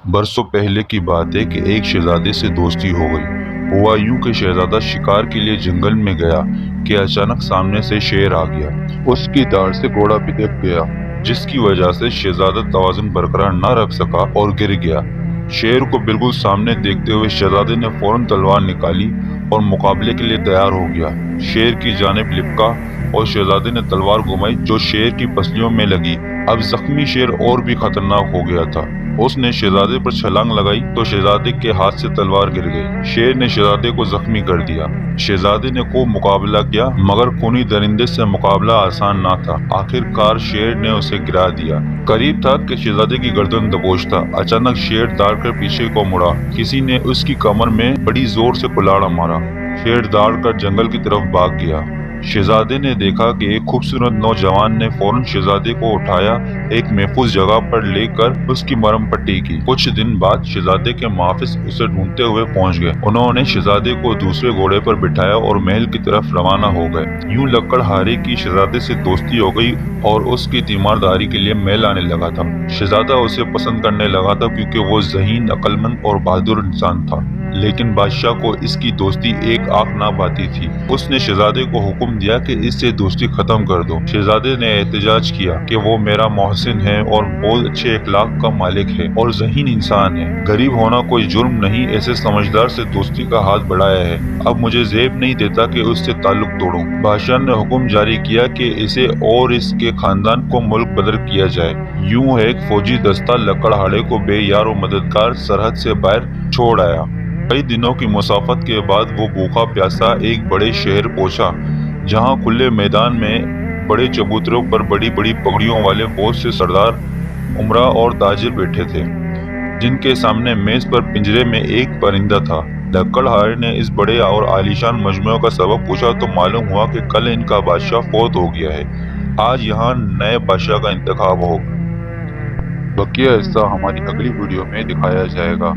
बरसों पहले की बात है कि एक शहजादे से दोस्ती हो गई। हुआ यूं कि शहजादा शिकार के लिए जंगल में गया कि अचानक सामने से शेर आ गया। उसकी दाढ़ से घोड़ा भी दब गया, जिसकी वजह से शहजादा तवाज़ुन बरकरार न रख सका और गिर गया। शेर को बिल्कुल सामने देखते हुए शहजादे ने फौरन तलवार निकाली और मुकाबले के लिए तैयार हो गया। शेर की जानिब लिपका और शहजादे ने तलवार घुमाई जो शेर की पसलियों में लगी। अब जख्मी शेर और भी खतरनाक हो गया था। उसने शहजादे पर छलांग लगाई तो शहजादे के हाथ से तलवार गिर गई। शेर ने शहजादे को जख्मी कर दिया। शहजादे ने खूब मुकाबला किया, मगर खूनी दरिंदे से मुकाबला आसान ना था। आखिरकार शेर ने उसे गिरा दिया। करीब था कि शहजादे की गर्दन दबोच था। अचानक शेर दौड़ कर पीछे को मुड़ा। किसी ने उसकी कमर में बड़ी जोर से कुल्हाड़ा मारा। शेर दौड़ कर जंगल की तरफ भाग गया। शहजादे ने देखा कि एक खूबसूरत नौजवान ने फौरन शहजादे को उठाया, एक महफूज जगह पर लेकर उसकी मरहम पट्टी की। कुछ दिन बाद शहजादे के मुहाफिज उसे ढूंढते हुए पहुंच गए। उन्होंने शहजादे को दूसरे घोड़े पर बिठाया और महल की तरफ रवाना हो गए। यूं लकड़हारे की शहजादे से दोस्ती हो गई और उसकी तीमारदारी के लिए महल आने लगा था। शहजादा उसे पसंद करने लगा था क्योंकि वो ज़हीन, अक्लमंद और बहादुर इंसान था। लेकिन बादशाह को इसकी दोस्ती एक आंख ना भाती थी। उसने शहजादे को हुक्म दिया कि इससे दोस्ती खत्म कर दो। शहजादे ने एहतजाज किया कि वो मेरा मोहसिन है और बहुत अच्छे अखलाक का मालिक है और ज़हीन इंसान है। गरीब होना कोई जुर्म नहीं, ऐसे समझदार से दोस्ती का हाथ बढ़ाया है। अब मुझे ज़ेब नहीं देता कि उससे ताल्लुक तोड़ूं। बादशाह ने हुक्म जारी किया कि इसे और इसके खानदान को मुल्क बदर किया जाए। यूं एक फौजी दस्ता लकड़हारे को बेयार और मददगार सरहद से बाहर छोड़ आया। कई दिनों की मुसाफत के बाद वो भूखा प्यासा एक बड़े शहर पहुंचा, जहां खुले मैदान में बड़े चबूतरों पर बड़ी बड़ी पगड़ियों वाले बहुत से सरदार, उमरा और ताजिर बैठे थे, जिनके सामने मेज पर पिंजरे में एक परिंदा था। लकड़हारे ने इस बड़े और आलीशान मजमू का सबब पूछा तो मालूम हुआ कि कल इनका बादशाह फौत हो गया है। आज यहाँ नए बादशाह का इंतखाब हो। बकिया हिस्सा हमारी अगली वीडियो में दिखाया जाएगा।